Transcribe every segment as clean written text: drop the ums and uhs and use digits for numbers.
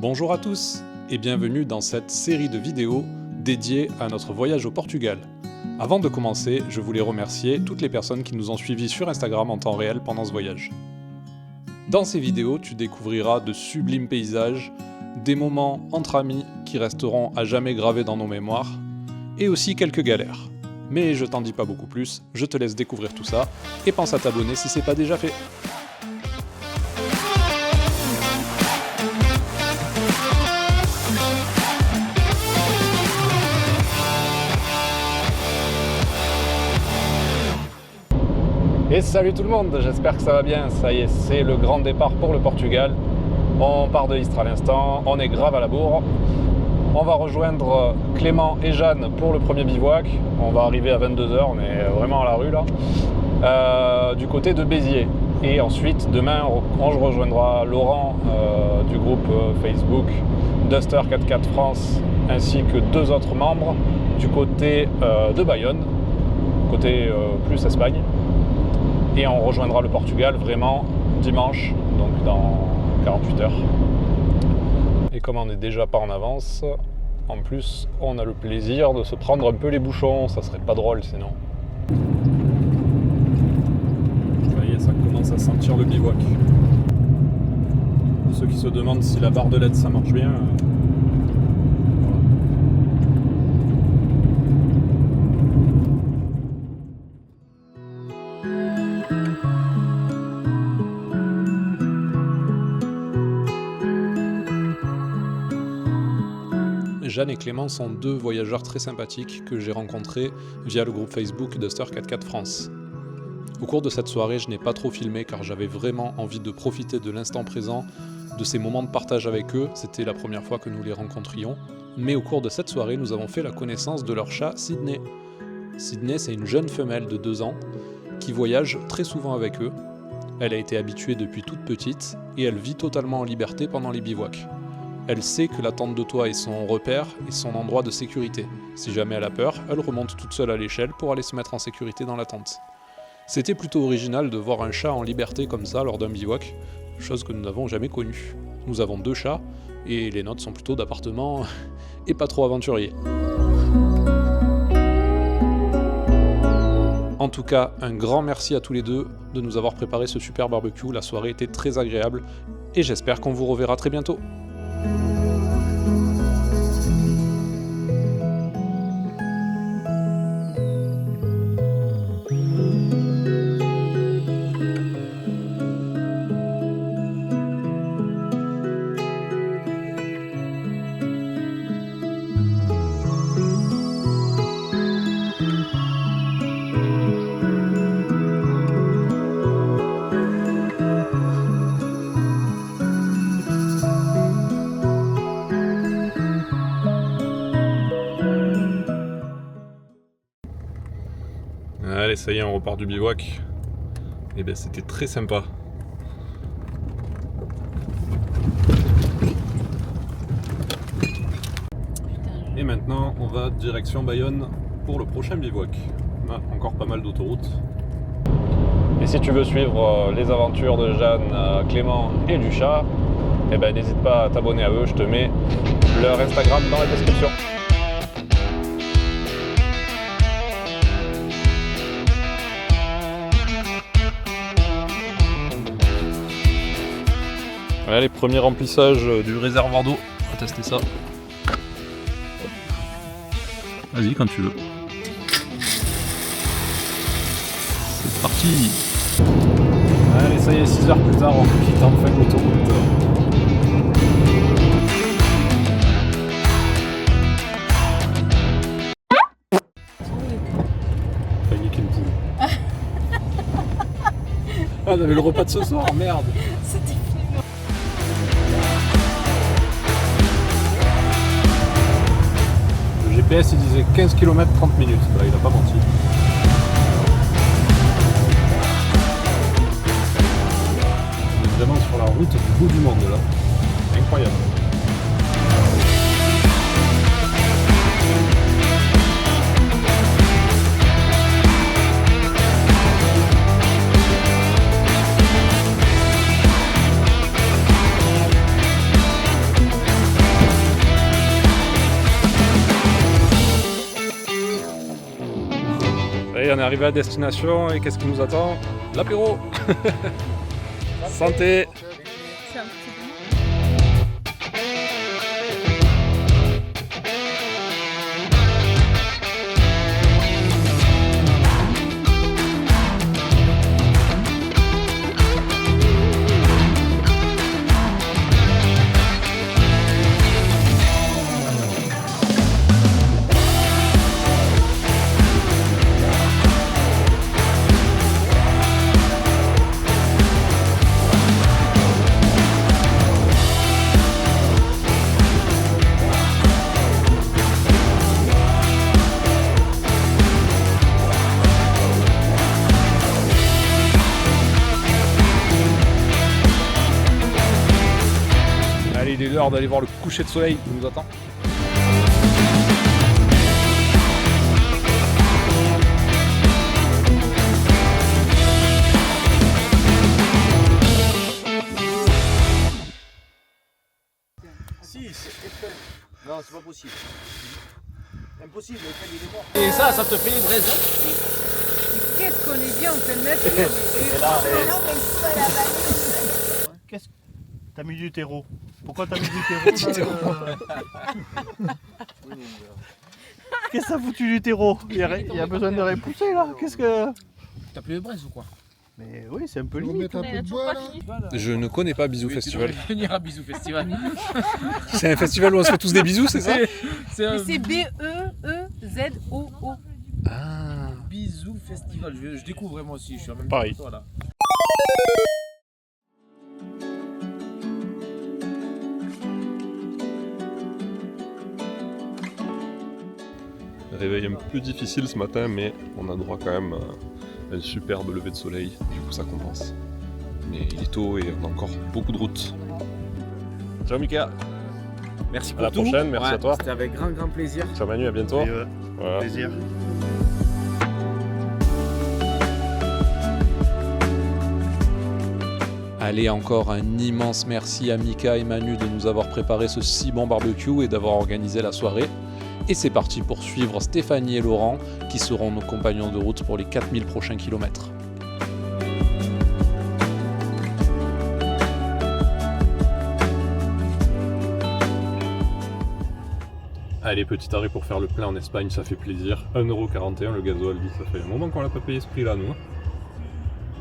Bonjour à tous et bienvenue dans cette série de vidéos dédiée à notre voyage au Portugal. Avant de commencer, je voulais remercier toutes les personnes qui nous ont suivis sur Instagram en temps réel pendant ce voyage. Dans ces vidéos, tu découvriras de sublimes paysages, des moments entre amis qui resteront à jamais gravés dans nos mémoires, et aussi quelques galères. Mais je t'en dis pas beaucoup plus, je te laisse découvrir tout ça, et pense à t'abonner si c'est pas déjà fait. Et salut tout le monde, j'espère que ça va bien. Ça y est, c'est le grand départ pour le Portugal. On part de Istres à l'instant, on est grave à la bourre. On va rejoindre Clément et Jeanne pour le premier bivouac. On va arriver à 22h, on est vraiment à la rue là. Du côté de Béziers. Et ensuite, demain, on rejoindra Laurent du groupe Facebook Duster 44 France, ainsi que deux autres membres du côté de Bayonne, côté plus Espagne. Et on rejoindra le Portugal vraiment dimanche, donc dans 48 heures. Et comme on n'est déjà pas en avance, en plus on a le plaisir de se prendre un peu les bouchons, ça serait pas drôle sinon. Ça y est, ça commence à sentir le bivouac. Pour ceux qui se demandent si la barre de LED ça marche bien, Jeanne et Clément sont deux voyageurs très sympathiques que j'ai rencontrés via le groupe Facebook Duster 44 France. Au cours de cette soirée, je n'ai pas trop filmé car j'avais vraiment envie de profiter de l'instant présent, de ces moments de partage avec eux, c'était la première fois que nous les rencontrions. Mais au cours de cette soirée, nous avons fait la connaissance de leur chat Sydney. Sydney, c'est une jeune femelle de 2 ans qui voyage très souvent avec eux. Elle a été habituée depuis toute petite et elle vit totalement en liberté pendant les bivouacs. Elle sait que la tente de toit est son repère et son endroit de sécurité. Si jamais elle a peur, elle remonte toute seule à l'échelle pour aller se mettre en sécurité dans la tente. C'était plutôt original de voir un chat en liberté comme ça lors d'un bivouac, chose que nous n'avons jamais connue. Nous avons 2 chats, et les nôtres sont plutôt d'appartements et pas trop aventuriers. En tout cas, un grand merci à tous les deux de nous avoir préparé ce super barbecue, la soirée était très agréable, et j'espère qu'on vous reverra très bientôt. Allez, ça y est, on repart du bivouac. Et bien, c'était très sympa. Et maintenant, on va direction Bayonne pour le prochain bivouac. On a encore pas mal d'autoroutes. Et si tu veux suivre les aventures de Jeanne, Clément et du chat, eh ben, n'hésite pas à t'abonner à eux, je te mets leur Instagram dans la description. Allez, premier remplissage du réservoir d'eau, on va tester ça. Vas-y quand tu veux. C'est parti. Allez, ça y est, 6 heures plus tard, on quitte enfin l'autoroute. Failli niquer une poule. Ah, on avait le repas de ce soir, merde. Le GPS il disait 15 km 30 minutes, bah, il a pas menti. On est vraiment sur la route du bout du monde là. Incroyable. on est arrivé à destination et qu'est-ce qui nous attend? L'apéro. Santé. C'est un petit peu. Il est l'heure d'aller voir le coucher de soleil qui nous attend. Si, non, c'est pas possible. Impossible, il est mort. Et ça te fait une raison. Qu'est-ce qu'on est bien en pleine nature. Qu'est-ce que t'as mis du terreau? Pourquoi t'as mis du terreau? Qu'est-ce que ça foutu du terreau? Il y a besoin de repousser là. Qu'est-ce que. T'as plus de braise ou quoi? Mais oui, c'est un peu limite. Je ne connais pas Bisou Festival. Tu venir à Bisou Festival. C'est un festival où on se fait tous des bisous, c'est ça? C'est un C'est B-E-E-Z-O-O. Ah. Bisou Festival. Je découvre moi aussi. Je suis en même Pareil. temps que toi, là. Réveil un peu difficile ce matin, mais on a droit quand même à un superbe lever de soleil, du coup ça compense. Mais il est tôt et on a encore beaucoup de route. Ciao Mika. Merci À pour la tout. prochaine, merci à toi. C'était avec grand plaisir. Ciao Manu, à bientôt. Voilà. Plaisir. Allez, encore un immense merci à Mika et Manu de nous avoir préparé ce si bon barbecue et d'avoir organisé la soirée. Et c'est parti pour suivre Stéphanie et Laurent qui seront nos compagnons de route pour les 4000 prochains kilomètres. Allez, petit arrêt pour faire le plein en Espagne, ça fait plaisir. 1,41€ le gasoil, ça fait un moment qu'on l'a pas payé ce prix là, nous.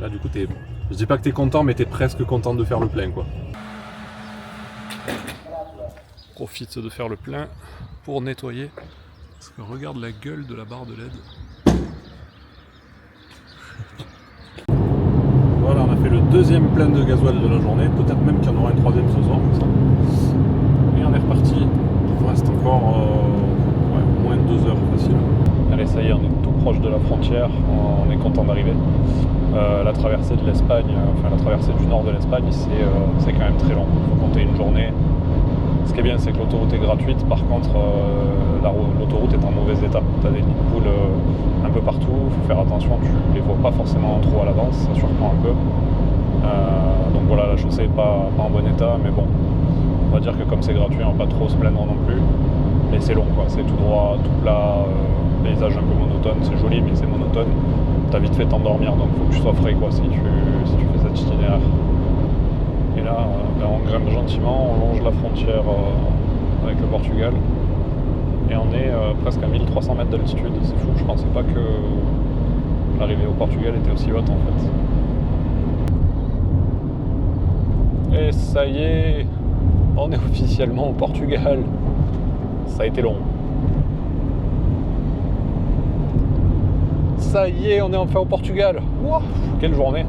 Là du coup je dis pas que t'es content, mais t'es presque content de faire le plein quoi. Profite de faire le plein pour nettoyer. Parce que regarde la gueule de la barre de LED. Voilà, on a fait le deuxième plein de gasoil de la journée, peut-être même qu'il y en aura un troisième ce soir. Ça. Et on est reparti. Il reste encore moins de 2 heures facile. Allez, ça y est, on est tout proche de la frontière, on est content d'arriver. La traversée de l'Espagne, enfin la traversée du nord de l'Espagne, c'est quand même très long. Il faut compter une journée. Ce qui est bien, c'est que l'autoroute est gratuite. Par contre, l'autoroute est en mauvais état. Tu as des nids de poules un peu partout. Il faut faire attention, tu les vois pas forcément trop à l'avance, ça surprend un peu. Donc voilà, la chaussée n'est pas en bon état, mais bon, on va dire que comme c'est gratuit, on va pas trop se plaindre non plus. Mais c'est long, quoi. C'est tout droit, tout plat, paysage un peu monotone. C'est joli, mais c'est monotone. T'as vite fait t'endormir, donc il faut que tu sois frais, quoi, si tu fais cet itinéraire. Et là, on grimpe gentiment, on longe la frontière avec le Portugal. Et on est presque à 1300 mètres d'altitude. C'est fou, je pensais pas que l'arrivée au Portugal était aussi haute en fait. Et ça y est, on est officiellement au Portugal. Ça a été long. Ça y est, on est enfin au Portugal. Wow, quelle journée!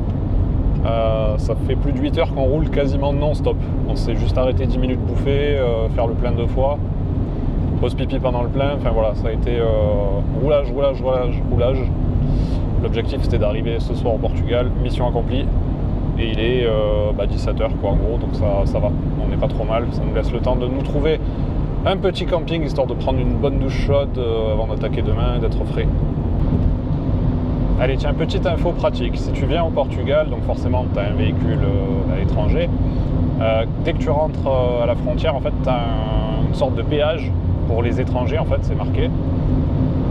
Ça fait plus de 8 heures qu'on roule quasiment non-stop. On s'est juste arrêté 10 minutes bouffer, faire le plein 2 fois, pause pipi pendant le plein, enfin voilà, ça a été roulage. L'objectif c'était d'arriver ce soir au Portugal, mission accomplie, et il est 17h quoi en gros, donc ça va, on n'est pas trop mal, ça nous laisse le temps de nous trouver un petit camping histoire de prendre une bonne douche chaude avant d'attaquer demain et d'être frais. Allez, tiens, petite info pratique. Si tu viens au Portugal, donc forcément tu as un véhicule à l'étranger, dès que tu rentres à la frontière, en fait, tu as une sorte de péage pour les étrangers, en fait, c'est marqué.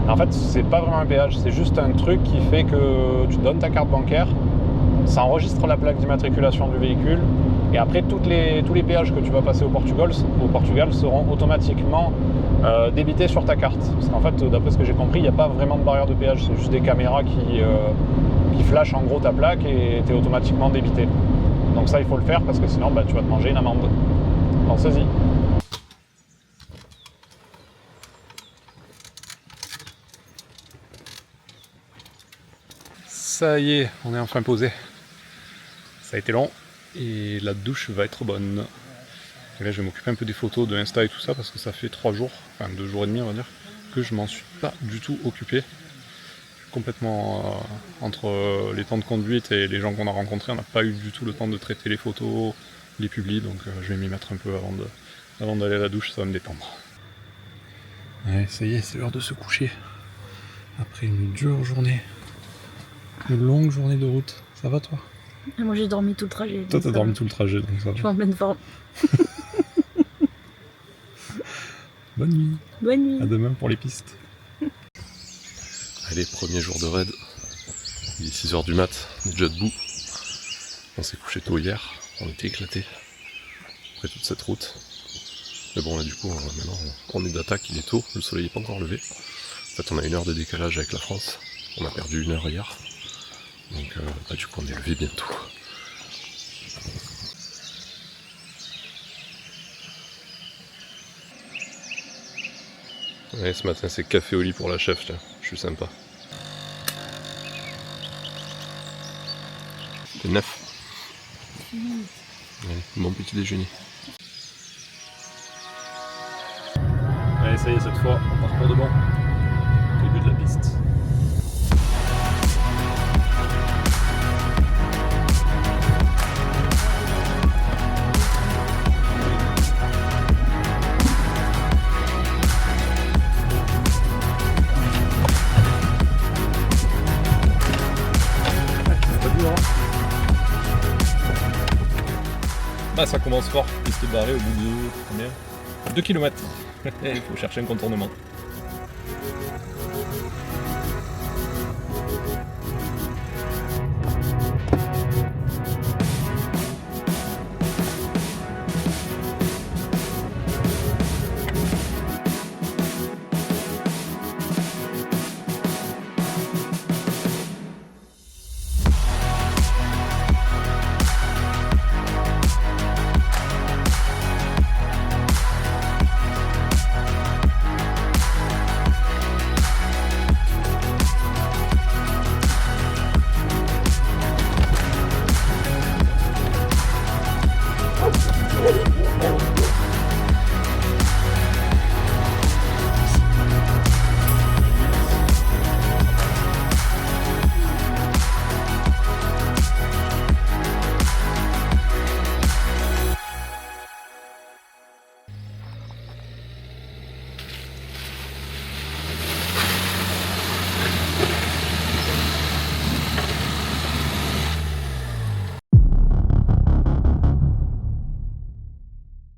En fait, c'est pas vraiment un péage, c'est juste un truc qui fait que tu donnes ta carte bancaire, ça enregistre la plaque d'immatriculation du véhicule, et après tous les péages que tu vas passer au Portugal seront automatiquement débités sur ta carte. Parce qu'en fait, d'après ce que j'ai compris, il n'y a pas vraiment de barrière de péage, c'est juste des caméras qui flashent en gros ta plaque et tu es automatiquement débité. Donc ça, il faut le faire parce que sinon tu vas te manger une amende. Pensez-y. Ça y est, on est enfin posé. Ça a été long et la douche va être bonne. Et là je vais m'occuper un peu des photos de Insta et tout ça parce que ça fait 3 jours, enfin 2 jours et demi on va dire, que je m'en suis pas du tout occupé. Complètement entre les temps de conduite et les gens qu'on a rencontrés, on n'a pas eu du tout le temps de traiter les photos, les publis, donc je vais m'y mettre un peu avant d'aller à la douche, ça va me détendre. Ouais, ça y est, c'est l'heure de se coucher. Après une dure journée. Une longue journée de route. Ça va toi? Moi j'ai dormi tout le trajet. Toi t'as dormi tout le trajet, donc ça va. Je suis en pleine forme. Bonne nuit. Bonne nuit. À demain pour les pistes. Allez, premier jour de raid. Il est 6h du mat, on est déjà debout. On s'est couché tôt hier, on était éclatés. Après toute cette route. Mais bon là du coup, maintenant on est d'attaque, il est tôt, le soleil n'est pas encore levé. En fait on a 1 heure de décalage avec la France. On a perdu 1 heure hier. Donc du coup on est levé bientôt. Ouais, ce matin c'est café au lit pour la chef, tiens. Je suis sympa. C'est 9. Allez, bon petit déjeuner. Allez, ça y est, cette fois, on part pour de bon. Début de la piste. Bah ça commence fort, piste barrée au bout de combien 2 km. Il faut chercher un contournement.